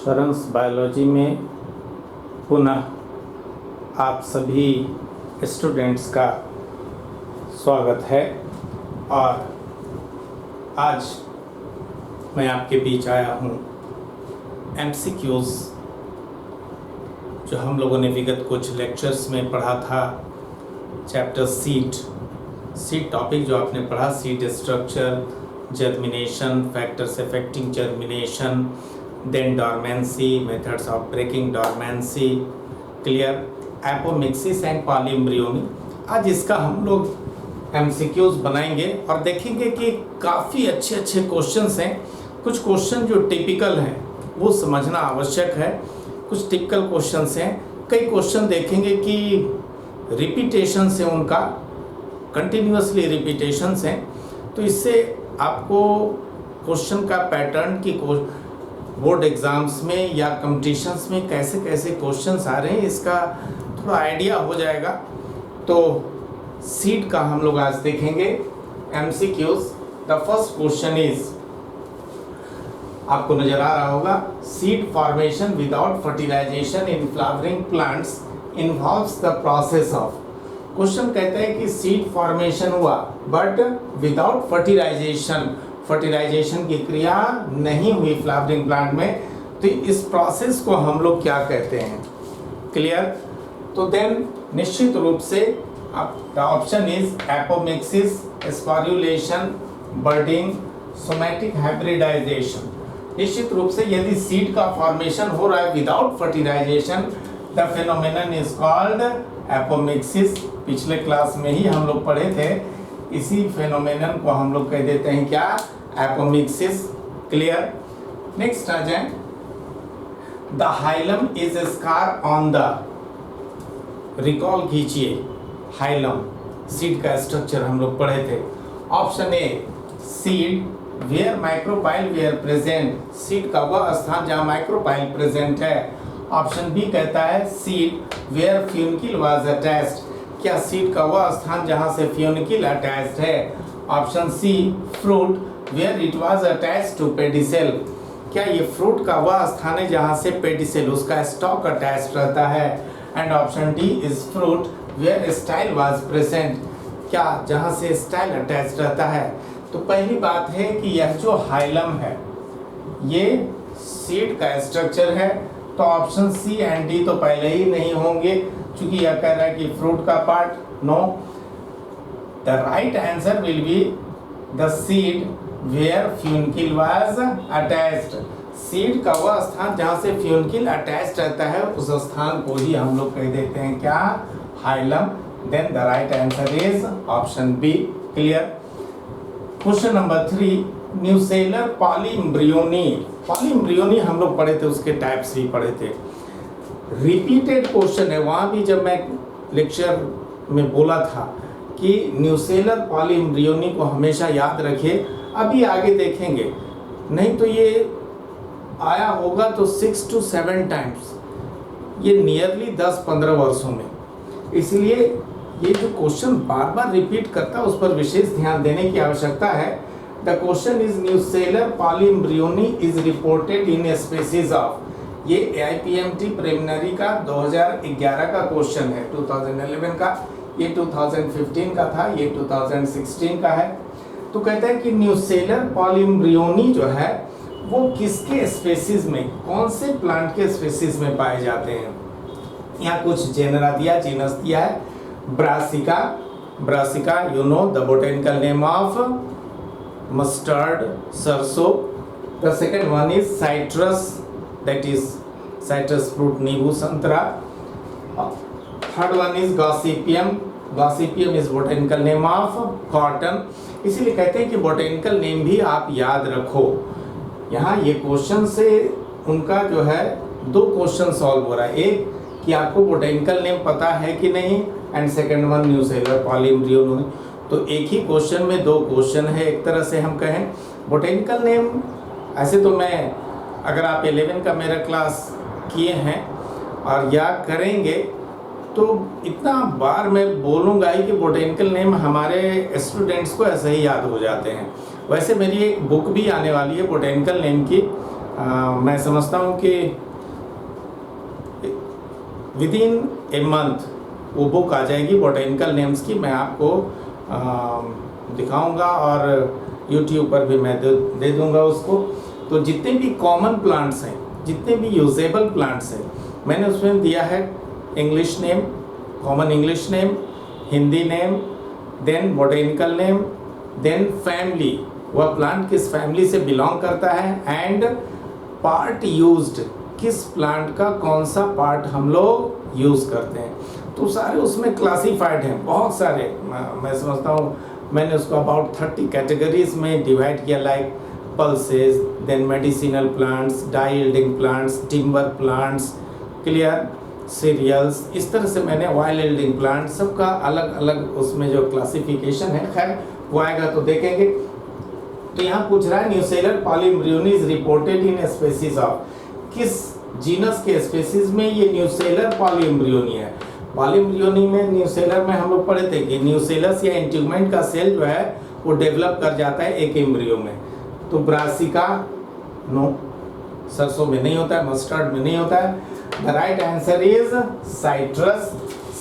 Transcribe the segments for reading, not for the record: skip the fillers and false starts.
शरण्स biology में पुनः आप सभी स्टूडेंट्स का स्वागत है। और आज मैं आपके बीच आया हूँ MCQs जो हम लोगों ने विगत कुछ लेक्चर्स में पढ़ा था। चैप्टर सीड टॉपिक जो आपने पढ़ा, seed structure, germination, factors affecting germination, then dormancy, methods of breaking dormancy, clear, apomixis and polyembryony. आज इसका हम लोग MCQs बनाएंगे और देखेंगे कि काफ़ी अच्छे क्वेश्चंस हैं। कुछ क्वेश्चन जो टिपिकल हैं वो समझना आवश्यक है, कुछ टिपिकल क्वेश्चंस हैं। कई क्वेश्चन देखेंगे कि रिपीटेशन से, उनका कंटिन्यूसली रिपीटेशंस हैं, तो इससे आपको क्वेश्चन का पैटर्न की बोर्ड एग्ज़ाम्स में या कंपटीशंस में कैसे कैसे क्वेश्चंस आ रहे हैं इसका थोड़ा आइडिया हो जाएगा। तो सीड का हम लोग आज देखेंगे MCQs। The first question is, आपको नजर आ रहा होगा, seed formation without fertilization in flowering plants involves the process of. Question कहता है कि सीड फॉर्मेशन हुआ बट विदाउट फर्टिलाइजेशन की क्रिया नहीं हुई फ्लावरिंग प्लांट में, तो इस प्रोसेस को हम लोग क्या कहते हैं? क्लियर। तो देन निश्चित रूप से the option is apomixis, sporulation, budding, somatic hybridisation. निश्चित रूप से यदि सीड का फॉर्मेशन हो रहा है without fertilization, the phenomenon is called apomixis. पिछले क्लास में ही हम लोग पढ़े थे, इसी फेनोमेनन को हम लोग कह देते हैं क्या? एपोमिक्सिस। क्लियर। नेक्स्ट आ जाए, the hilum is scar on the, recall कीजिए, हाइलम सीड का स्ट्रक्चर हम लोग पढ़े थे। Option A seed where micropyle were present, seed का वह स्थान जहां माइक्रोपाइल प्रेजेंट है। ऑप्शन बी कहता है seed where funicle was attached, क्या सीड का वह स्थान जहां से फ्यूनिकिल अटैच्ड है। Option C fruit where it was attached to pedicel, क्या ये फ्रूट का वह स्थान है जहां से पेडिसेल, उसका स्टॉक अटैच्ड रहता है। And option D is fruit where style was present, क्या जहां से स्टाइल अटैच्ड रहता है। तो पहली बात है कि यह जो हाइलम है ये सीड का स्ट्रक्चर है, तो ऑप्शन सी एंड डी तो पहले ही नहीं होंगे, क्योंकि यह कह रहा है कि फ्रूट का part. No, the right answer will be the seed where funicle was attached. Seed का वह स्थान जहां से फ्यूनिकिल अटैच्ड रहता है उस स्थान को ही हम लोग कह देते हैं क्या? Hilum. Then the right answer is option B. Clear. Question number 3, nucellar polyembryony. Polyembryony हम लोग पढ़े थे, उसके टाइप्स भी पढ़े थे। रिपीटेड क्वेश्चन है, वहाँ भी जब मैं लेक्चर में बोला था कि न्यूसेलर पॉलीएम्ब्रियोनी को हमेशा याद रखिए। अभी आगे देखेंगे, नहीं तो ये आया होगा तो 6 to 7 टाइम्स, ये नियरली 10-15 वर्षों में। इसलिए ये जो क्वेश्चन बार बार रिपीट करता है उस पर विशेष ध्यान देने की आवश्यकता है। The question is nucellar polyembryony is reported in A species of, ये AIPMT प्रिलिमिनरी का 2011 का क्वेश्चन है, 2011 का, ये 2015 का था, ये 2016 का है। तो कहता है कि न्यूसेलर पॉलीएम्ब्रियोनी जो है वो किसके स्पीशीज में, कौन से प्लांट के स्पीशीज में पाए जाते हैं। यहाँ कुछ जेनरा दिया, जीनस दिया है। Brassica, you know the botanical name of mustard, सरसों। The second one is Citrus, that is citrus fruit, नींबू, संतरा। Third one is Gossypium is botanical name of cotton। इसीलिए कहते हैं कि botanical name भी आप याद रखो। यहाँ ये क्वेश्चन से उनका जो है 2 क्वेश्चन सॉल्व हो रहा है, एक कि आपको botanical name पता है कि नहीं, and second one nucellar polyembryony. तो एक ही क्वेश्चन में 2 क्वेश्चन है, एक तरह से हम कहें। botanical name ऐसे तो मैं, अगर आप 11 का मेरा क्लास किए हैं और याद करेंगे तो इतना बार मैं बोलूँगा ही कि बोटेनिकल नेम हमारे स्टूडेंट्स को ऐसे ही याद हो जाते हैं। वैसे मेरी एक बुक भी आने वाली है बोटेनिकल नेम की, मैं समझता हूँ कि विद इन ए मंथ वो बुक आ जाएगी बॉटेनिकल नेम्स की, मैं आपको दिखाऊंगा और यूट्यूब पर भी मैं दे दूंगा उसको। तो जितने भी कॉमन प्लांट्स हैं, जितने भी यूजेबल प्लांट्स हैं, मैंने उसमें दिया है English name, common English name, Hindi name, then botanical name, then family, वह प्लांट किस फैमिली से बिलोंग करता है, एंड पार्ट यूज्ड, किस प्लांट का कौन सा पार्ट हम लोग यूज़ करते हैं। तो सारे उसमें क्लासिफाइड हैं, बहुत सारे, मैं समझता हूँ मैंने उसको अबाउट 30 कैटेगरीज में डिवाइड किया, like pulses, then medicinal plants, dye yielding plants, timber plants, clear, cereals, इस तरह से मैंने ऑयल यील्डिंग प्लांट, सबका अलग अलग उसमें जो क्लासिफिकेशन है, खैर वो आएगा तो देखेंगे। तो यहाँ पूछ रहा है nucellar polyembryony is reported in species of, किस जीनस के स्पेसीज में ये न्यूसेलर पॉलीम्ब्रियोनी है। पॉलीम्ब्रियोनी में, न्यूसेलर में हम लोग पढ़े थे कि न्यूसेलस या इंट्यूमेंट का सेल जो है वो डेवलप कर जाता है एक एम्ब्रियो में। तो ब्रासिका नो, सरसों में नहीं होता है, मस्टर्ड में नहीं होता है। The right answer is citrus,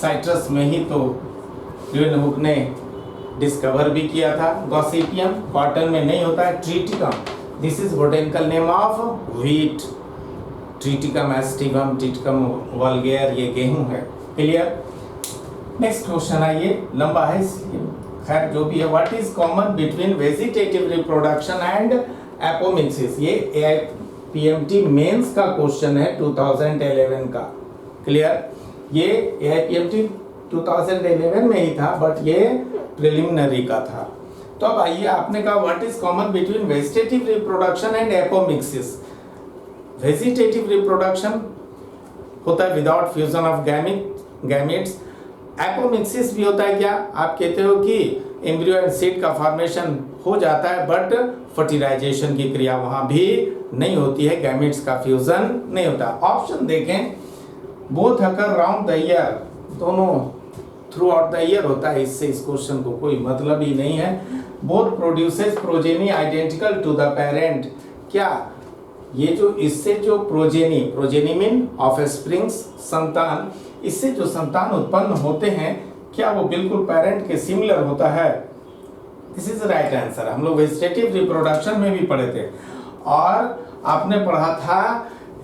citrus में ही तो ल्यूएनहुक ने डिस्कवर भी किया था। गॉसिपियम कॉटन में नहीं होता है। Triticum, this is botanical name of wheat, Triticum aestivum, Triticum vulgare, ये गेहूं है। क्लियर। नेक्स्ट क्वेश्चन आइए, लंबा है खैर जो भी है। What is common between vegetative reproduction and apomixis, ये AIPMT मेंस का क्वेश्चन है 2011 का। क्लियर, ये AIPMT 2011 में ही था, बट ये प्रिलिमिनरी का था। तो अब आइए, आपने कहा what is common between vegetative reproduction and apomixis. Vegetative reproduction होता है without fusion of gametes. Apomixis भी होता है क्या, आप कहते हो कि एम्ब्रियो एंड सीड का फॉर्मेशन हो जाता है, बट फर्टिलाइजेशन की क्रिया वहां भी नहीं होती है, गैमेट्स का फ्यूजन नहीं होता। ऑप्शन देखें, both occur round the year, दोनों थ्रू आउट द ईयर होता है, इससे इस क्वेश्चन को कोई मतलब ही नहीं है। Both produces progeny identical to the parent, क्या ये जो इससे जो प्रोजेनी मीन ऑफस्प्रिंग्स, संतान, इससे जो संतान उत्पन्न होते हैं, क्या वो बिल्कुल पेरेंट के सिमिलर होता है। This is right answer. हम लोग वेजिटेटिव रिप्रोडक्शन में भी पढ़े थे और आपने पढ़ा था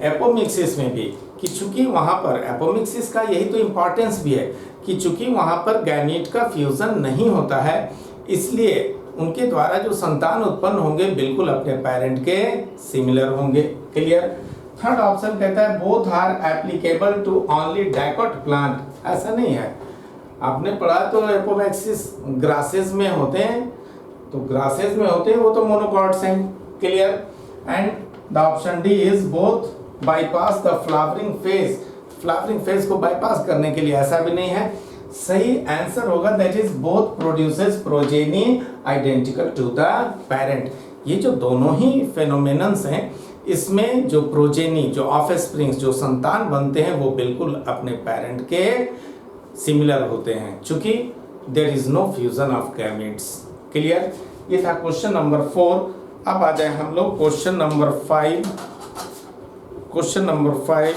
एपोमिक्सिस में भी कि चूंकि वहां पर एपोमिक्सिस का यही तो इम्पोर्टेंस भी है कि चूंकि वहां पर गैमीट का फ्यूजन नहीं होता है, इसलिए उनके द्वारा जो संतान उत्पन्न होंगे बिल्कुल अपने पेरेंट के सिमिलर होंगे। क्लियर। थर्ड ऑप्शन कहता है both are applicable to only dicot plant, ऐसा नहीं है। आपने पढ़ा तो एपोमिक्सिस ग्रासेस में होते हैं, तो ग्रासेस में होते हैं वो तो मोनोकॉट्स हैं। Clear. And the option D is both bypass the flowering phase, flowering phase को बाईपास करने के लिए, ऐसा भी नहीं है। सही आंसर होगा that is both produces progeny identical to the parent. ये जो दोनों ही फेनोमेनन्स हैं, इसमें जो प्रोजेनी, जो ऑफस्प्रिंग्स, जो संतान बनते हैं वो बिल्कुल अपने पेरेंट के सिमिलर होते हैं, चूंकि there is no fusion of gametes. Clear. ये था क्वेश्चन नंबर 4। अब आ जाए हम लोग question number 5। Question number 5,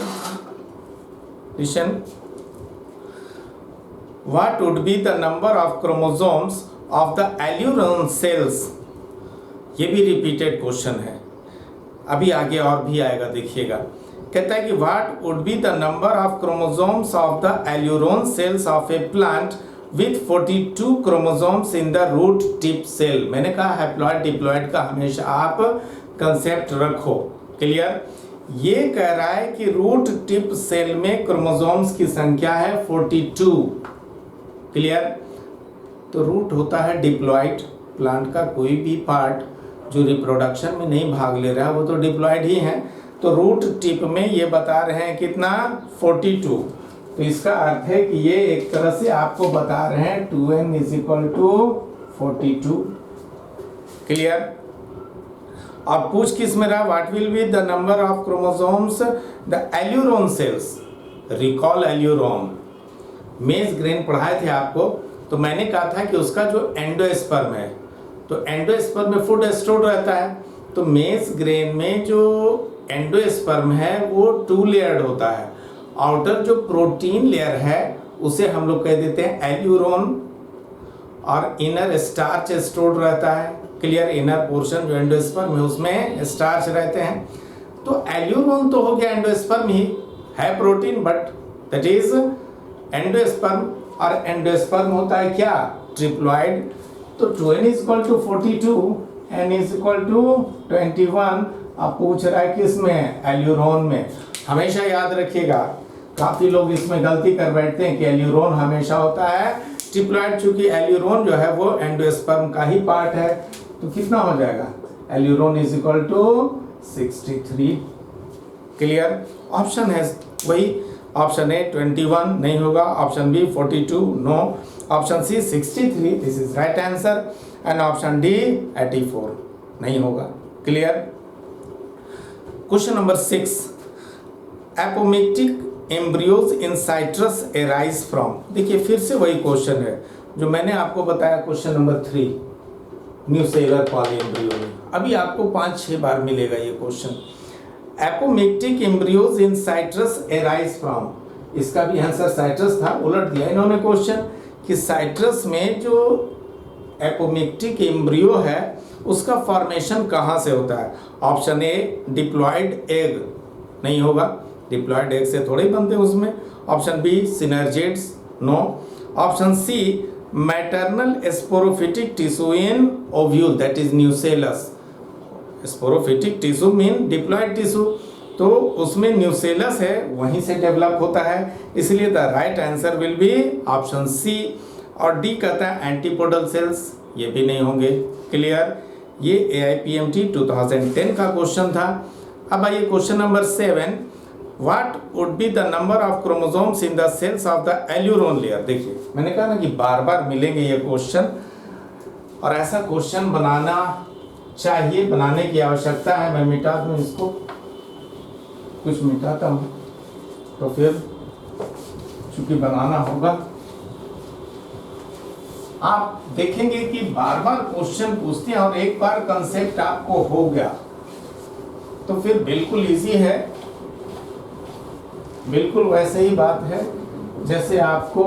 listen, what would be the number of chromosomes of the alleuron cells। ये भी रिपीटेड क्वेश्चन है, अभी आगे और भी आएगा, देखिएगा। कहता है कि what would be the number of chromosomes of the alleuron cells of a plant with 42 chromosomes in the root tip cell। मैंने कहा हैप्लॉइड डिप्लॉइड का हमेशा आप कंसेप्ट रखो। क्लियर। ये कह रहा है कि रूट टिप सेल में क्रोमोसोम्स की संख्या है 42। क्लियर। तो रूट होता है डिप्लॉइड, प्लांट का कोई भी पार्ट जो रिप्रोडक्शन में नहीं भाग ले रहा है वो तो डिप्लॉइड ही है। तो रूट टिप में ये बता रहे हैं कितना, 42। तो इसका अर्थ है कि ये एक तरह से आपको बता रहे हैं 2n = 42। क्लियर। और पूछ किस में रहा, what will be the number of chromosomes the aleurone cells. Recall aleurone, maize grain पढ़ाए थे आपको, तो मैंने कहा था कि उसका जो एंडोस्पर्म है, तो एंडोस्पर्म में फूड स्टोर्ड रहता है, तो मेज ग्रेन में जो एंडोस्पर्म है वो 2 लेयर्ड होता है। आउटर जो प्रोटीन लेयर है उसे हम लोग कह देते हैं एल्यूरोन, और इनर स्टार्च स्टोर्ड रहता है। क्लियर, इनर पोर्शन जो एंडोस्पर्म है उसमें स्टार्च रहते हैं। तो एल्यूरोन तो हो गया एंडोस्पर्म ही है protein, but that is endosperm, और एंडोस्पर्म होता है क्या, ट्रिप्लॉइड। तो 2n = 42, n = 21। अब पूछ रहा है किसमें, एल्यूरोन में। हमेशा याद रखिएगा, काफी लोग इसमें गलती कर बैठते हैं कि एल्यूरोन हमेशा होता है ट्रिप्लॉइड, चूंकि एल्यूरोन जो है वो एंडोस्पर्म का ही पार्ट है। तो कितना हो जाएगा, एल्यूरोन = 63। क्लियर, ऑप्शन है वही, ऑप्शन ए 21 नहीं होगा, option B 42 no, option C 63 this is right answer, and option D 84 नहीं होगा। Clear. Question number 6, apomictic embryos in citrus arise from. देखिए फिर से वही क्वेश्चन है जो मैंने आपको बताया क्वेश्चन नंबर 3 न्यूसेलर पॉलीएम्ब्रियो में। अभी आपको 5-6 बार मिलेगा ये question. Apomictic embryos in citrus arise from, इसका भी आंसर साइट्रस था, उलट दिया इन्होंने क्वेश्चन कि साइट्रस में जो एपोमिक्टिक एम्ब्रियो है उसका फॉर्मेशन कहाँ से होता है। ऑप्शन ए डिप्लॉयड एग नहीं होगा, डिप्लॉयड एग से थोड़े ही बनते हैं उसमें। Option B synergids no, option C maternal sporophytic tissue in ovule that is nucellus. Sporophytic tissue mean diploid tissue, तो उसमें न्यूसेलस है वहीं से डेवलप होता है, इसलिए the right answer will be option C. और डी कहता है एंटीपोडल सेल्स, ये भी नहीं होंगे। क्लियर, ये AIPMT 2010 का क्वेश्चन था। अब आइए question number 7, what would be the number of chromosomes in the cells of the aleurone layer. देखिए मैंने कहा ना कि बार बार मिलेंगे ये क्वेश्चन, और ऐसा क्वेश्चन बनाना चाहिए, बनाने की आवश्यकता है। मैं मिटा दूं इसको, कुछ मिटाता हूँ तो फिर चूंकि बनाना होगा। आप देखेंगे कि बार बार क्वेश्चन पूछते हैं और एक बार कंसेप्ट आपको हो गया तो फिर बिल्कुल इजी है, बिल्कुल वैसे ही बात है जैसे आपको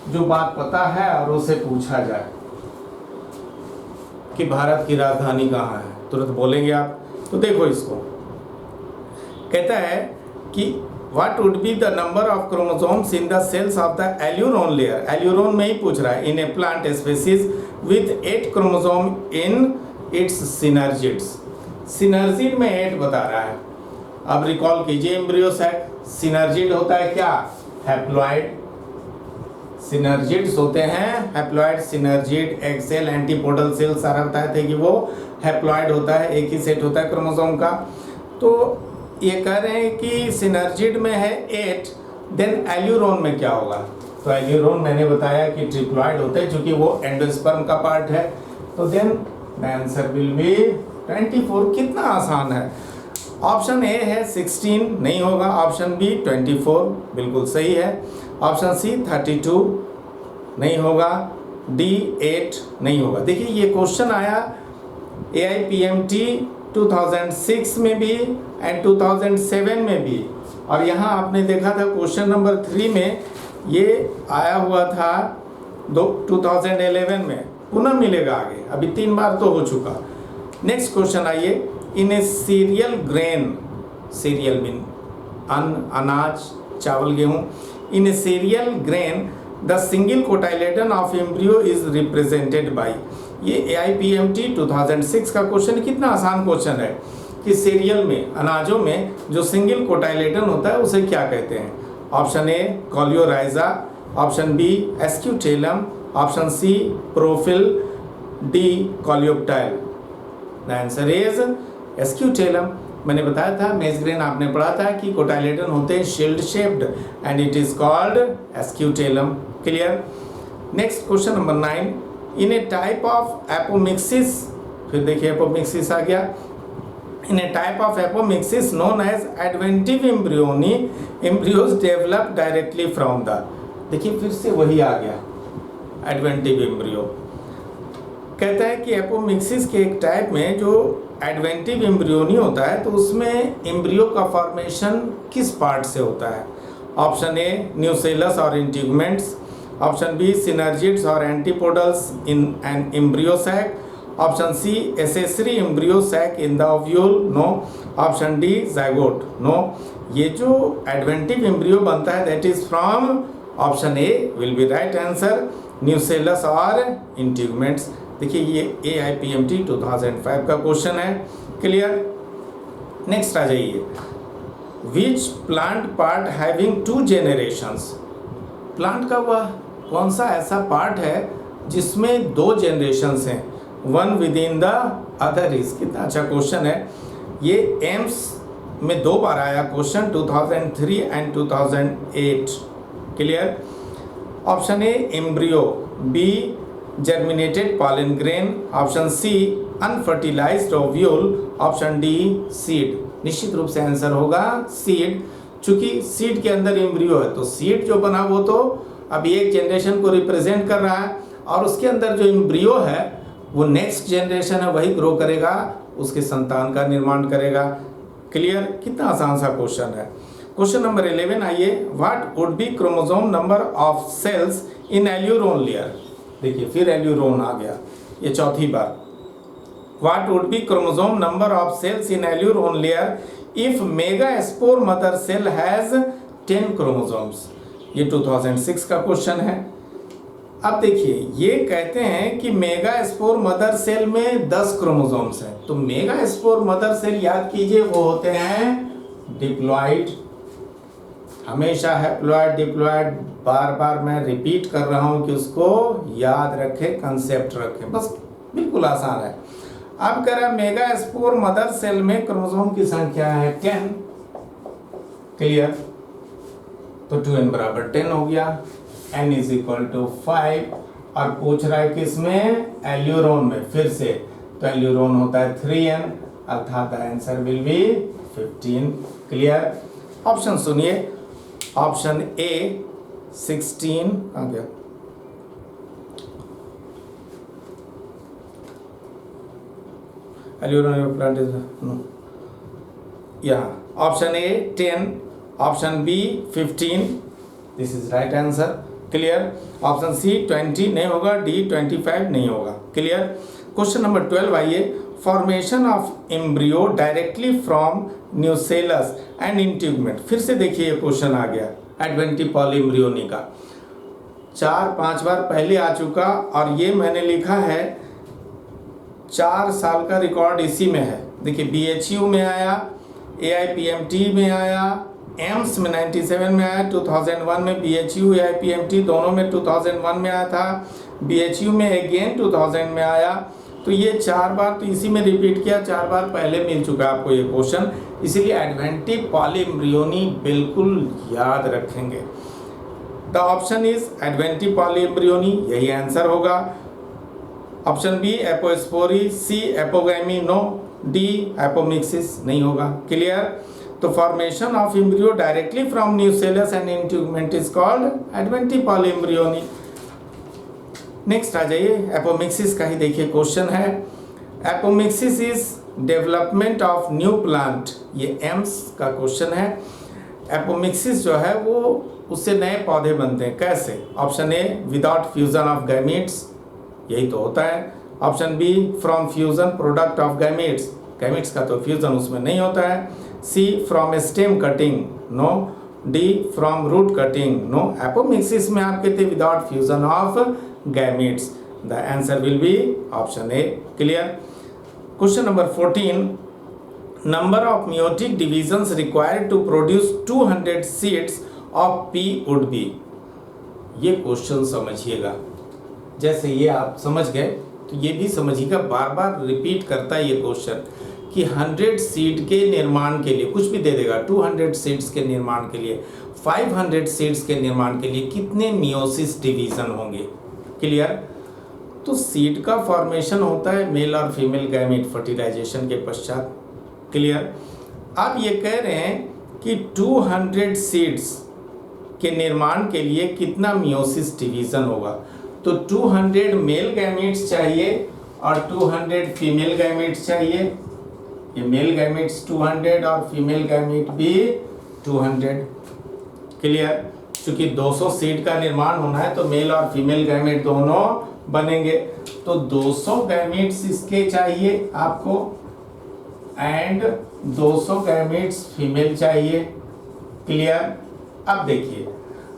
जो बात पता है और उसे पूछा जाए कि भारत की राजधानी कहाँ है, तुरंत बोलेंगे आप। तो देखो इसको, कहता है कि what would be the number of chromosomes in the cells of the aleurone layer. Aleurone में ही पूछ रहा है, in a plant species with 8 chromosome in its synergids. Synergid में 8 बता रहा है। अब रिकॉल कीजिए एम्ब्रियो सेट, सिनर्जिड होता है क्या, हैप्लॉइड। सिनर्जिड्स होते हैं haploid, synergid, egg cell, antipodal cell, सारा बताए थे कि वो हैप्लॉइड होता है, एक ही सेट होता है क्रोमोसोम का। तो ये कह रहे हैं कि सिनर्जिड में है 8, देन एल्यूरोन में क्या होगा। तो एल्यूरोन मैंने बताया कि ट्रिप्लॉइड होते हैं क्योंकि वो एंडोस्पर्म का पार्ट है। तो then the answer will be 24। कितना आसान है। ऑप्शन ए है 16 नहीं होगा, ऑप्शन बी 24 बिल्कुल सही है, ऑप्शन सी 32 नहीं होगा, डी 8 नहीं होगा। देखिए ये क्वेश्चन आया AIPMT 2006 में भी एंड 2007 में भी, और यहाँ आपने देखा था क्वेश्चन नंबर 3 में ये आया हुआ था 2011 में, पुनः मिलेगा आगे, अभी 3 बार तो हो चुका। नेक्स्ट क्वेश्चन आइए, in a cereal grain, cereal mean अन्न, अनाज, चावल, गेहूँ। In a cereal grain the single cotyledon of embryo is represented by. ये AIPMT 2006 का क्वेश्चन, कितना आसान क्वेश्चन है कि सीरियल में, अनाजों में जो सिंगल कोटाइलेडन होता है उसे क्या कहते हैं। Option A coleorhiza, option B scutellum, option C prophyll, D coleoptile. The answer is scutellum. मैंने बताया था, मेज ग्रेन आपने पढ़ा था कि कोटाइलेडन होते हैं shield shaped and it is called scutellum. Clear. Next question number 9, in a type of apomixis, फिर देखिए एपोमिक्सिस आ गया। In a type of apomixis known as adventive embryony, embryos develop directly from the. देखिए फिर से वही आ गया adventive embryo. कहता है कि एपोमिक्सिस के एक टाइप में जो एडवेंटिव एम्ब्रियोनी होता है तो उसमें एम्ब्रियो का फॉर्मेशन किस पार्ट से होता है? ऑप्शन ए न्यूसेलस और इंटीगमेंट्स, ऑप्शन बी सिनर्जिड्स और antipodals in an embryo sac, option C accessory embryo sac in the ovule, no, option D zygote, no. ये जो एडवेंटिव एम्ब्रियो बनता है that is from option A will be right answer, nucellus और integuments. देखिए ये AIPMT 2005 का question है। Clear. Next आ जाइए, which plant part having 2 generations? Plant का वह कौन सा ऐसा पार्ट है जिसमें 2 जनरेशंस हैं, one with in the other is? कितना अच्छा क्वेश्चन है। ये एम्स में 2 बार आया question, 2003 and 2008। Clear. Option A embryo, B germinated pollen grain, option C unfertilized ovule, option D seed. निश्चित रूप से आंसर होगा सीड, चूंकि सीड के अंदर एम्ब्रियो है तो सीड जो बना वो तो अभी एक जनरेशन को रिप्रेजेंट कर रहा है और उसके अंदर जो एम्ब्रियो है वो नेक्स्ट जनरेशन है वही ग्रो करेगा, उसके संतान का निर्माण करेगा। क्लियर। कितना आसान सा क्वेश्चन है। क्वेश्चन नंबर 11 आइए, what would be chromosome number of cells in aleurone layer? देखिए फिर एल्यूरोन आ गया, ये चौथी बार। What would be chromosome number of cells in aleurone layer if megaspore mother cell has 10 chromosomes? ये 2006 का क्वेश्चन है। अब देखिए ये कहते हैं कि मेगास्पोर मदर सेल में 10 क्रोमोसोम्स हैं, तो मेगास्पोर मदर सेल याद कीजिए वो होते हैं डिप्लॉइड, हमेशा हैप्लॉइड डिप्लॉइड, बार बार मैं रिपीट कर रहा हूं कि उसको याद रखें, कंसेप्ट रखें, बस बिल्कुल आसान है। अब कह रहा मेगास्पोर मदर सेल में क्रोमोसोम की संख्या है 10। क्लियर। तो 2n बराबर 10 हो गया, n इज इक्वल टू 5 और पूछ रहा है किसमें? एल्यूरोन में। फिर से तो एल्यूरोन होता है 3n, अर्थात answer will be 15। Clear. Option सुनिए, ऑप्शन ए 16 आ गया, एल्यूरोन प्लांट इज नो, यहाँ option A 10, option B 15, this is right answer. Clear. Option C 20 नहीं होगा, डी 25 नहीं होगा। क्लियर। क्वेश्चन नंबर 12 आइए, formation of embryo directly from nucellus and integument. फिर से देखिए ये क्वेश्चन आ गया एडवेंटिव पॉलीएम्ब्रियोनी का, 4-5 बार पहले आ चुका और ये मैंने लिखा है 4 साल का रिकॉर्ड इसी में है। देखिए BHU में आया, AIPMT में आया, एम्स में 97 में आया, 2001 में BHU AIPMT दोनों में 2001 में आया था, BHU में अगेन 2000 में आया। तो ये 4 बार तो इसी में रिपीट किया, 4 बार पहले मिल चुका आपको ये क्वेश्चन, इसीलिए एडवेंटिव पॉलीएम्ब्रियोनी बिल्कुल याद रखेंगे। The option is adventive polyembryony, यही आंसर होगा। Option B apospory, C apogamy, no, D apomixis नहीं होगा। क्लियर। तो formation of embryo directly from nucellus and integument is called adventive polyembryony. Next आ जाइए, एपोमिक्सिस का ही देखिए क्वेश्चन है। Apomixis is development of new plant, ये एम्स का क्वेश्चन है। एपोमिक्सिस जो है वो उससे नए पौधे बनते हैं, कैसे? Option A without fusion of gametes, यही तो होता है। Option B from fusion product of gametes, gametes का तो फ्यूजन उसमें नहीं होता है। C from stem cutting, no, D from root cutting, no. Apomixis में आप कहते हैं without fusion of gametes, the answer will be option A. Clear. Question number 14, number of meiotic divisions required to produce 200 seeds of pea would be? ये question समझिएगा, जैसे ये आप समझ गए तो ये भी समझिएगा, बार बार रिपीट करता है ये क्वेश्चन कि 100 सीड के निर्माण के लिए कुछ भी दे देगा, 200 सीड्स के निर्माण के लिए, 500 सीड्स के निर्माण के लिए कितने मियोसिस डिवीजन होंगे। क्लियर। तो सीड का फॉर्मेशन होता है मेल और फीमेल गैमेट फर्टिलाइजेशन के पश्चात। क्लियर। अब ये कह रहे हैं कि 200 सीड्स के निर्माण के लिए कितना मियोसिस डिवीजन होगा, तो 200 मेल गैमेट्स चाहिए और 200 फीमेल गैमेट्स चाहिए। ये मेल गैमेट्स 200 और फीमेल गैमेट भी 200। क्लियर? क्योंकि 200 सीड का निर्माण होना है तो मेल और फीमेल गैमेट दोनों बनेंगे। तो 200 गैमेट्स इसके चाहिए आपको एंड 200 गैमेट्स फीमेल चाहिए। क्लियर? अब देखिए,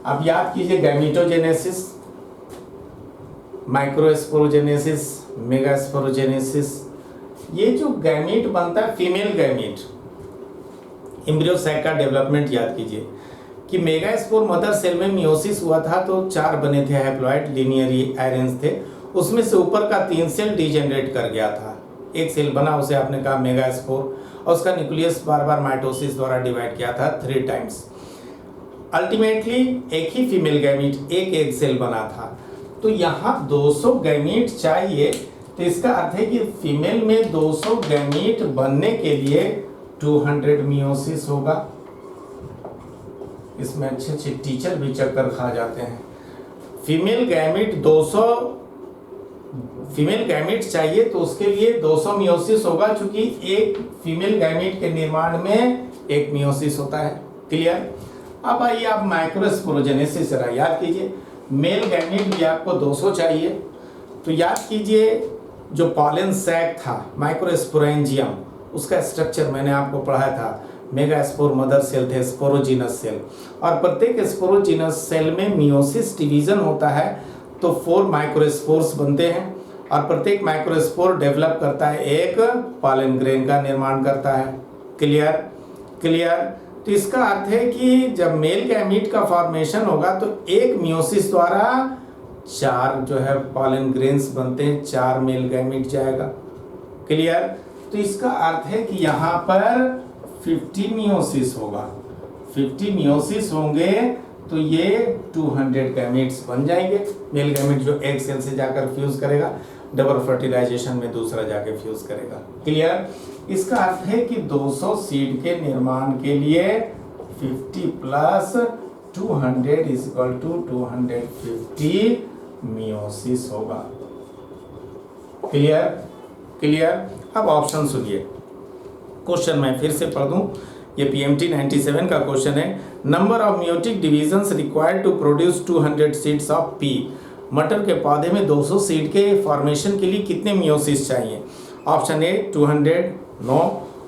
अब याद कीजिए गैमेटोजेनेसिस, माइक्रोस्पोरोजेनेसिस, मेगास्पोरोजेनेसिस। ये जो गैमेट बनता है फीमेल गैमेट, एम्ब्रियो सैक का डेवलपमेंट याद कीजिए कि मेगास्पोर मदर सेल में मियोसिस हुआ था तो 4 बने थे हैप्लॉइड लिनियरी आयरन्स थे, उसमें से ऊपर का 3 सेल डिजेनरेट कर गया था, एक सेल बना उसे आपने कहा मेगास्पोर, और उसका न्यूक्लियस बार बार माइटोसिस द्वारा डिवाइड किया था 3 टाइम्स। अल्टीमेटली एक ही फीमेल गैमीट एक एग सेल बना था। तो यहाँ 200 गैमीट चाहिए, तो इसका अर्थ है कि फीमेल में 200 गैमीट बनने के लिए 200 मियोसिस होगा। इसमें अच्छे अच्छे टीचर भी चक्कर खा जाते हैं। फीमेल गैमीट 200 फीमेल गैमीट चाहिए तो उसके लिए 200 मियोसिस होगा, क्योंकि एक फीमेल गैमीट के निर्माण में एक मियोसिस होता है। क्लियर? अब आइए आप माइक्रोस्पोरोजेनेसिस जरा याद कीजिए। मेल गैमीट भी आपको 200 चाहिए, तो याद कीजिए जो पॉलन सैक था माइक्रोस्पोरेंजियम, उसका स्ट्रक्चर मैंने आपको पढ़ाया था। मेगास्पोर मदर सेल थे, स्पोरोजीनस सेल, और प्रत्येक स्पोरोजीनस सेल में मियोसिस डिवीजन होता है तो 4 माइक्रोस्पोर्स बनते हैं, और प्रत्येक माइक्रोस्पोर डेवलप करता है एक पॉलन ग्रेन का निर्माण करता है। क्लियर? क्लियर? तो इसका अर्थ है कि जब मेल गैमीट का फॉर्मेशन होगा तो एक मियोसिस द्वारा 4 जो है पॉलन ग्रेन्स बनते हैं, 4 मेल गैमीट जाएगा। क्लियर? तो इसका अर्थ है कि यहाँ पर 50 मियोसिस होगा, 50 मियोसिस होंगे तो ये 200 गैमीट्स बन जाएंगे। मेल गैमीट जो एक सेल से जाकर फ्यूज करेगा, डबल फर्टिलाइजेशन में दूसरा जाके फ्यूज करेगा। क्लियर? इसका अर्थ है कि 200 सीड के निर्माण के लिए 50 plus 200 is equal to 250 meiosis होगा। क्लियर? क्लियर? अब ऑप्शन सुनिए, क्वेश्चन मैं फिर से पढ़ दूं, ये PMT 97 का क्वेश्चन है। Number of meiotic divisions required to produce 200 seeds of pea. मटर के पौधे में 200 सीड के फॉर्मेशन के लिए कितने मियोसिस चाहिए? Option A 200, no.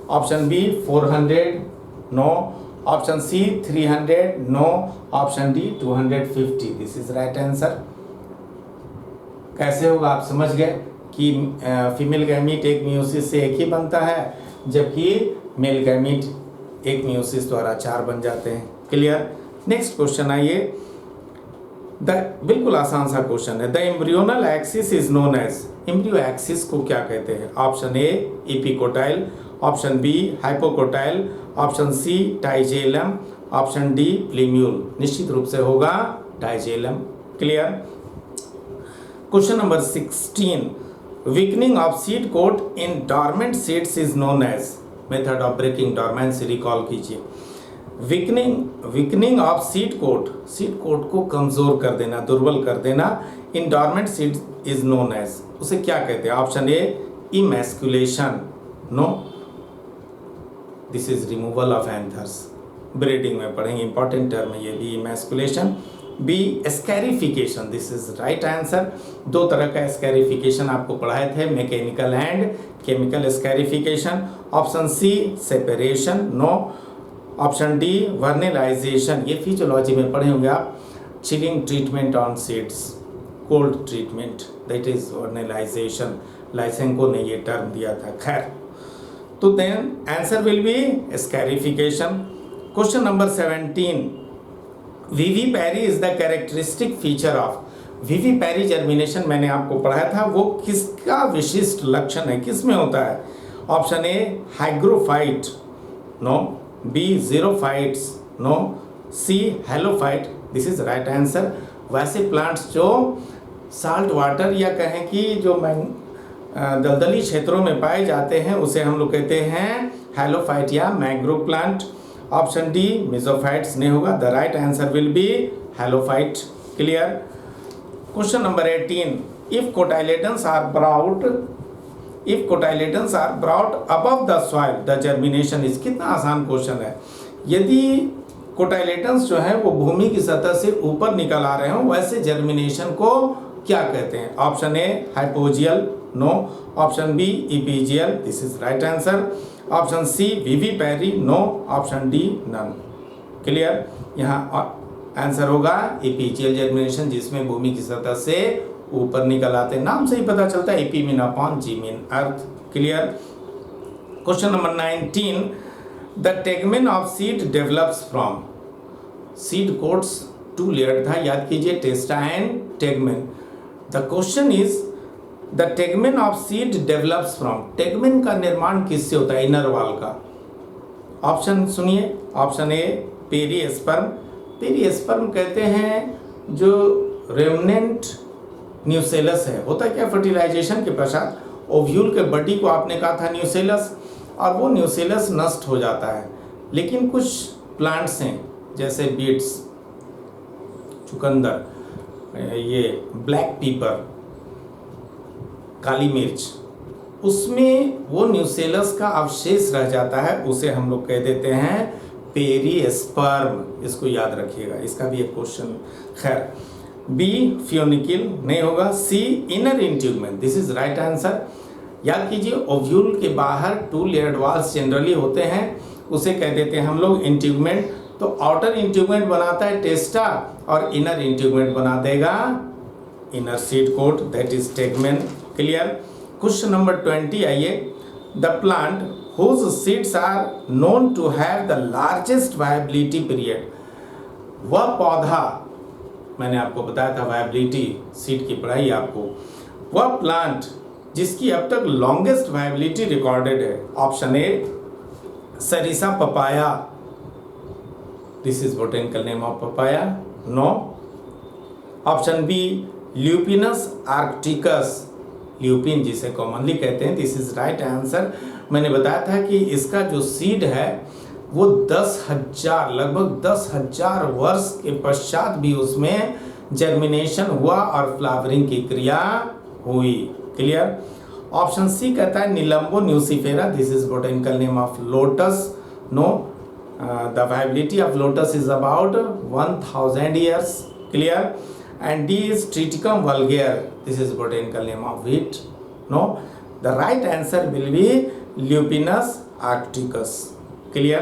Option B 400, no. Option C 300, no. Option D 250। This is right answer. कैसे होगा आप समझ गए कि फीमेल गैमीट एक मियोसिस से एक ही बनता है, जबकि मेल गैमीट एक मियोसिस द्वारा 4 बन जाते हैं। क्लियर? नेक्स्ट क्वेश्चन आइए, बिल्कुल आसान सा क्वेश्चन है। The embryonal axis is known as. Embryo axis को क्या कहते हैं? Option A epicotyl, option B hypocotyl, option C tigellum, option D plumule. निश्चित रूप से होगा tigellum. Clear? Question number 16, weakening of seed coat in dormant seeds is known as. Method of breaking dormancy recall कीजिए। Weakening of seed coat को कमजोर कर देना, दुर्बल कर देना, in dormant seed is known as. उसे क्या कहते हैं? Option A emasculation, no, this is removal of anthers. Breeding में पढ़ेंगे, इंपॉर्टेंट टर्म है ये भी, emasculation. B scarification, this is right answer. 2 तरह का स्कैरिफिकेशन आपको पढ़ाए थे, mechanical and chemical scarification. Option C separation, no. Option D vernalisation, ये फिजियोलॉजी में पढ़े होंगे आप। Chilling treatment on seeds, cold treatment, that is vernalisation. Lysenko ने ये टर्म दिया था। खैर, तो then answer will be scarification. Question number 17, vivipary is the characteristic feature of. Vivipary germination मैंने आपको पढ़ाया था, वो किसका विशिष्ट लक्षण है, किस में होता है? Option A hygrophyte, no. B xerophytes, no. C halophyte. This is right answer. वैसे प्लांट्स जो साल्ट वाटर या कहें कि जो दलदली क्षेत्रों में पाए जाते हैं उसे हम लोग कहते हैं हेलोफाइट या mangrove plant. Option D mesophytes नहीं होगा, the right answer will be halophyte. Clear? Question number 18, if cotyledons are brought if cotyledons are brought above the soil the germination is, कितना आसान क्वेश्चन है। यदि कोटाइलेटन्स जो है वो भूमि की सतह से ऊपर निकल आ रहे हो, वैसे जर्मिनेशन को क्या कहते हैं? Option A hypogeal, no. Option B epigeal, this is right answer. Option C vivipary, no. Option D none. Clear? यहाँ आंसर होगा इपीजियल जर्मिनेशन, जिसमें भूमि की सतह से ऊपर निकल आते हैं। नाम से ही पता चलता है, epi mean upon, ge mean earth. Clear? Question number 19, the tegmen of seed develops from, seed coats two layer था, याद कीजिए, testa and tegmen. The question is the tegmen of seed develops from, tegmen का निर्माण किससे होता है? Inner wall का। Option सुनिए। ऑप्शन ए पेरिस्पर्म, पेरिस्पर्म कहते हैं जो रेमनेंट न्यूसेलस है, होता क्या फर्टिलाइजेशन के पश्चात ओव्यूल के बॉडी को आपने कहा था न्यूसेलस, और वो न्यूसेलस नष्ट हो जाता है। लेकिन कुछ प्लांट्स हैं जैसे बीट्स, चुकंदर, ये ब्लैक पीपर, काली मिर्च, उसमें वो न्यूसेलस का अवशेष रह जाता है, उसे हम लोग कह देते हैं पेरिस्पर्म। इसको याद रखिएगा, इसका भी एक क्वेश्चन। खैर, बी फ्योनिकिल नहीं होगा। C inner integument, this is right answer. याद कीजिए, ओव्यूल के बाहर टू लेयर्ड वॉल्स जनरली होते हैं, उसे कह देते हैं हम लोग इंट्यूगमेंट। तो आउटर इंट्यूगमेंट बनाता है टेस्टा, और इनर इंट्यूगमेंट बना देगा inner seed coat, that is tegmen. Clear? Question number 20 आइए। The plant whose seeds are known to have the largest viability period, वह पौधा, मैंने आपको बताया था वायबिलिटी सीड की पढ़ाई आपको, वह प्लांट जिसकी अब तक लॉन्गेस्ट वायबिलिटी रिकॉर्डेड है। ऑप्शन ए सरिसा papaya, this is botanical name of papaya, no. Option B Lupinus arcticus, lupin जिसे कॉमनली कहते हैं, दिस इज राइट आंसर। मैंने बताया था कि इसका जो सीड है वो 10,000, लगभग 10,000 वर्ष के पश्चात भी उसमें जर्मिनेशन हुआ और फ्लावरिंग की क्रिया हुई। क्लियर? ऑप्शन सी कहता है Nelumbo nucifera, this is botanical name of lotus, no. The viability of lotus is about 1000 years. Clear? And D is Triticum vulgare, this is botanical name of wheat, no. The right answer will be Lupinus arcticus. Clear?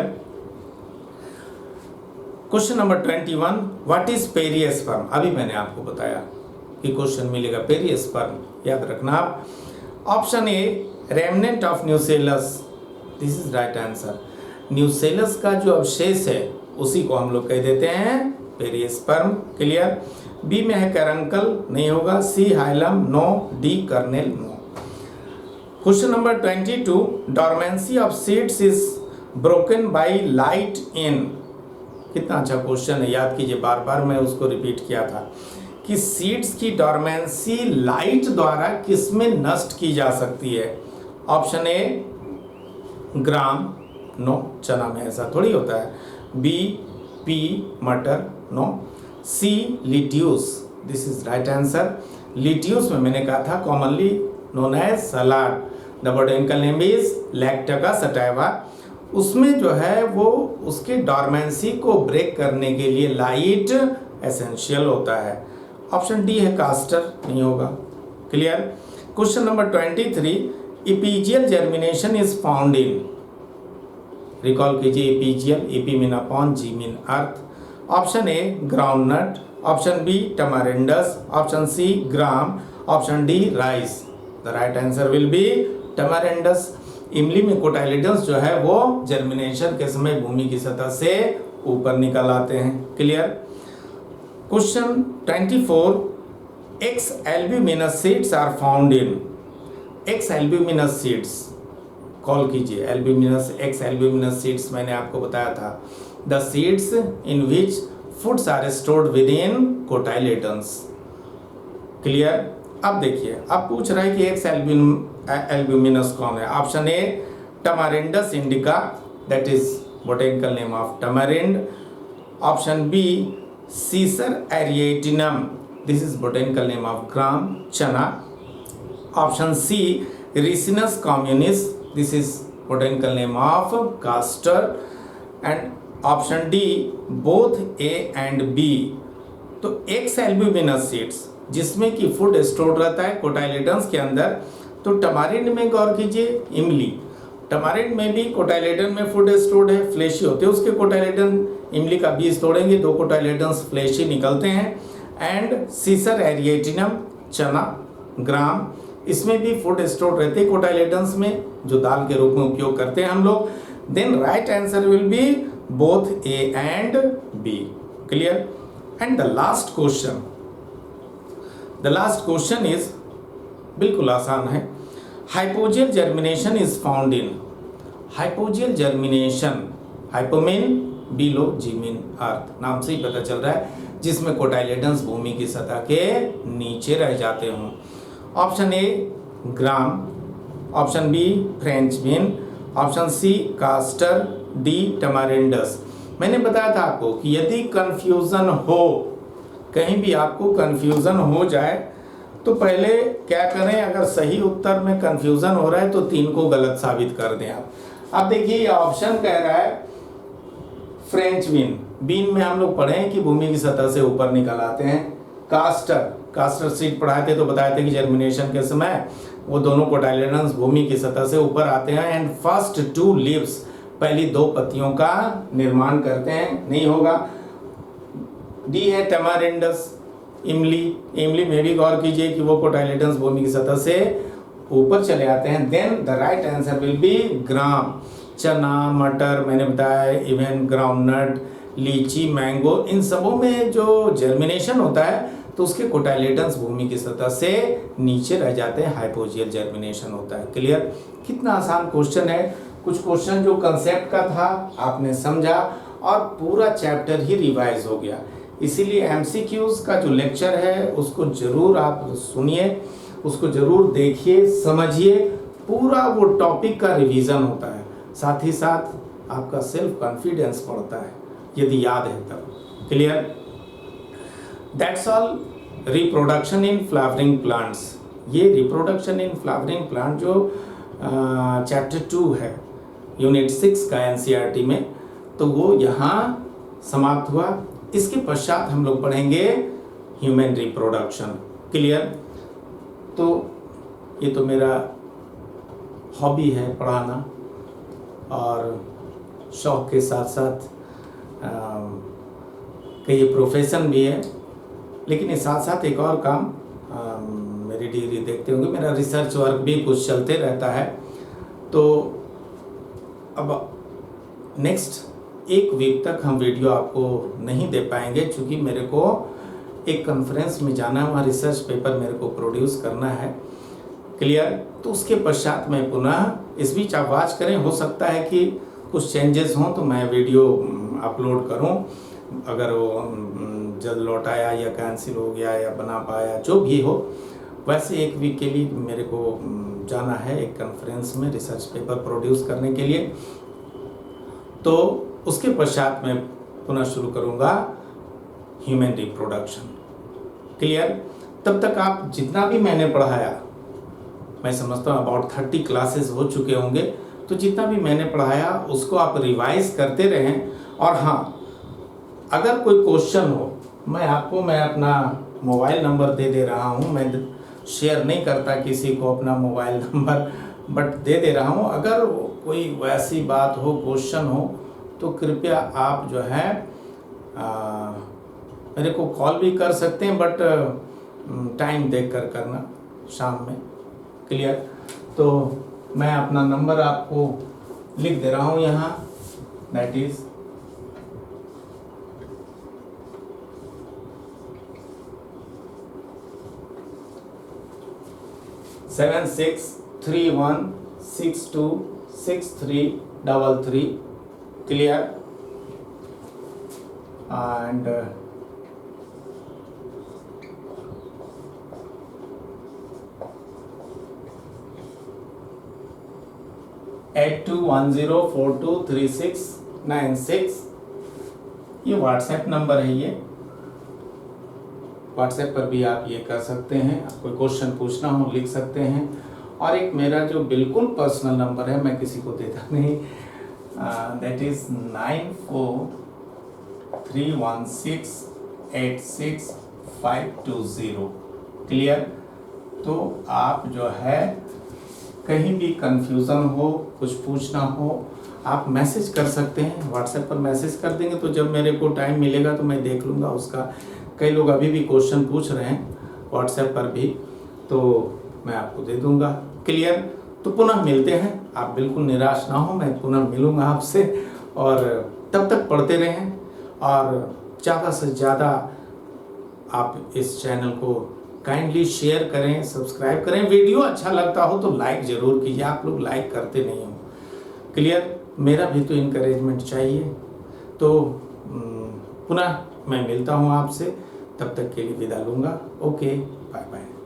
Question number 21, what is perisperm? अभी मैंने आपको बताया कि question मिलेगा perisperm, याद रखना आप। Option A remnant of nucellus, this is right answer. Nucellus का जो अवशेष है उसी को हम लोग कह देते हैं पेरिस्पर्म। क्लियर? बी में है कैरंकल, नहीं होगा। C hilum, no. D kernel, no. Question number 22, dormancy of seeds is broken by light in, कितना अच्छा क्वेश्चन है, याद कीजिए, बार बार मैं उसको रिपीट किया था कि सीड्स की डॉर्मेंसी लाइट द्वारा किसमें नष्ट की जा सकती है? ऑप्शन ए ग्राम, नो, चना में ऐसा थोड़ी होता है। बी पी मटर, no. C lettuce, this is right answer. Lettuce में मैंने कहा था commonly known as salad, the botanical name is Lactuca sativa. उसमें जो है वो उसके डॉर्मेंसी को ब्रेक करने के लिए लाइट एसेंशियल होता है। ऑप्शन डी है कास्टर, नहीं होगा। Clear? Question number 23, epigeal germination is found in, recall कीजिए epigeal, epi mean upon, ge mean earth. Option A groundnut, option B tamarindus, option C gram, option D rice. The right answer will be tamarindus. इमली में कोटाइलेटन्स जो है वो germination के समय भूमि की सतह से ऊपर निकल आते हैं। Clear? Question 24, ex albuminous seeds are found in, ex albuminous seeds, call कीजिए एल्ब्यूमिनस, एक्स एल्ब्यूमिनस सीड्स मैंने आपको बताया था, the seeds in which foods are stored within cotyledons. Clear? अब देखिए, अब पूछ रहा है कि एक्स एल्ब्यूमिनस कौन है। Option A tamarindus indica, that is botanical name of tamarind. Option B cicer arietinum, this is botanical name of gram, चना। Option C Ricinus communis, this is botanical name of castor. And option D, both A and B. तो x albuminous seeds जिसमें कि food store रहता है कोटाइलेडन्स के अंदर। तो टमारिंड में गौर कीजिए, इमली, टमारिंड में भी कोटाइलेडन में फूड स्टोर्ड है, फ्लेशी होते हैं उसके कोटाइलेडन, इमली का बीज तोड़ेंगे 2 कोटाइलेडन्स फ्लेशी निकलते हैं। एंड सीसर एरिएटिनम, चना, ग्राम, इसमें भी फूड स्टोर रहते हैं कोटाइलेडन्स में, जो दाल के रूप में उपयोग करते हैं हम लोग। Then right answer will be both A and B. Clear? And the last question is बिल्कुल आसान है। Hypogeal germination is found in, hypogeal germination, hypo mean below, ge mean earth, नाम से ही पता चल रहा है, जिसमें कोटाइलेडन्स भूमि की सतह के नीचे रह जाते हों। Option A gram, option B French bean, option C castor, D tamarindus. मैंने बताया था आपको कि यदि कंफ्यूजन हो, कहीं भी आपको कंफ्यूजन हो जाए तो पहले क्या करें, अगर सही उत्तर में कंफ्यूजन हो रहा है तो 3 को गलत साबित कर दें आप। अब देखिए ये ऑप्शन कह रहा है फ्रेंच बीन, बीन में हम लोग पढ़े हैं कि भूमि की सतह से ऊपर निकल आते हैं। कास्टर सीड पढ़ाए थे तो बताए थे कि जर्मिनेशन के समय वो दोनों कोटाइलेडन्स भूमि की सतह से ऊपर आते हैं एंड फर्स्ट 2 लीव्स, पहली 2 पत्तियों का निर्माण करते हैं। नहीं होगा। डी है टमारिंडस, इमली में भी गौर कीजिए कि वो कोटाइलेडन्स भूमि की सतह से ऊपर चले आते हैं। Then the right answer will be gram, चना, मटर, मैंने बताया इवन ग्राउंडनट, लीची, मैंगो, इन सबों में जो जर्मिनेशन होता है तो उसके कोटाइलेडन्स भूमि की सतह से नीचे रह जाते हैं, हाइपोजियल जर्मिनेशन होता है। क्लियर? कितना आसान क्वेश्चन है। कुछ क्वेश्चन जो कंसेप्ट का था आपने समझा और पूरा चैप्टर ही रिवाइज हो गया। इसीलिए एमसीक्यूज का जो लेक्चर है उसको जरूर आप सुनिए, उसको जरूर देखिए, समझिए, पूरा वो टॉपिक का रिवीजन होता है, साथ ही साथ आपका सेल्फ कॉन्फिडेंस बढ़ता है यदि याद है तब। Clear? That's all. Reproduction in flowering plants, ये रिप्रोडक्शन इन फ्लावरिंग प्लांट जो चैप्टर 2 है यूनिट 6 का एनसीईआरटी में, तो वो यहाँ समाप्त हुआ। इसके पश्चात हम लोग पढ़ेंगे ह्यूमन रिप्रोडक्शन। क्लियर? तो ये तो मेरा हॉबी है पढ़ाना और शौक के साथ साथ कई प्रोफेशन भी है, लेकिन इस साथ साथ एक और काम, मेरी डिग्री देखते होंगे, मेरा रिसर्च वर्क भी कुछ चलते रहता है। तो अब नेक्स्ट 1 वीक तक हम वीडियो आपको नहीं दे पाएंगे, क्योंकि मेरे को एक कॉन्फ्रेंस में जाना है, वहाँ रिसर्च पेपर मेरे को प्रोड्यूस करना है। क्लियर? तो उसके पश्चात मैं पुनः, इस बीच आप वॉच करें, हो सकता है कि कुछ चेंजेस हों तो मैं वीडियो अपलोड करूं। अगर वो जल्द लौट आया या कैंसिल हो गया या बना पाया, जो भी हो, वैसे 1 वीक के लिए मेरे को जाना है एक कॉन्फ्रेंस में रिसर्च पेपर प्रोड्यूस करने के लिए। तो उसके पश्चात मैं पुनः शुरू करूंगा ह्यूमन रिप्रोडक्शन। क्लियर? तब तक आप जितना भी मैंने पढ़ाया, मैं समझता हूँ अबाउट 30 क्लासेस हो चुके होंगे, तो जितना भी मैंने पढ़ाया उसको आप रिवाइज करते रहें। और हाँ, अगर कोई क्वेश्चन हो, मैं अपना मोबाइल नंबर दे रहा हूँ, मैं शेयर नहीं करता किसी को अपना मोबाइल नंबर, बट दे रहा हूँ। अगर कोई वैसी बात हो, क्वेश्चन हो, तो कृपया आप जो है मेरे को कॉल भी कर सकते हैं, बट टाइम देख कर करना, शाम में। क्लियर? तो मैं अपना नंबर आपको लिख दे रहा हूँ यहाँ, दैट इज़ 7631626333। Clear? And 8210423696, ये व्हाट्सएप नंबर है। ये व्हाट्सएप पर भी आप ये कर सकते हैं, कोई क्वेश्चन पूछना हो लिख सकते हैं। और एक मेरा जो बिल्कुल पर्सनल नंबर है, मैं किसी को देता नहीं, दैट इज़ 9431686520। क्लियर? तो आप जो है कहीं भी कंफ्यूज़न हो, कुछ पूछना हो, आप मैसेज कर सकते हैं, व्हाट्सएप पर मैसेज कर देंगे तो जब मेरे को टाइम मिलेगा तो मैं देख लूँगा उसका। कई लोग अभी भी क्वेश्चन पूछ रहे हैं व्हाट्सएप पर भी, तो मैं आपको दे दूँगा। क्लियर? तो पुनः मिलते हैं, आप बिल्कुल निराश ना हो, मैं पुनः मिलूँगा आपसे। और तब तक पढ़ते रहें और ज़्यादा से ज़्यादा आप इस चैनल को काइंडली शेयर करें, सब्सक्राइब करें। वीडियो अच्छा लगता हो तो लाइक ज़रूर कीजिए, आप लोग लाइक करते नहीं हो। क्लियर? मेरा भी तो इनकरेजमेंट चाहिए। तो पुनः मैं मिलता हूँ आपसे, तब तक के लिए विदा लूँगा। Okay, bye bye.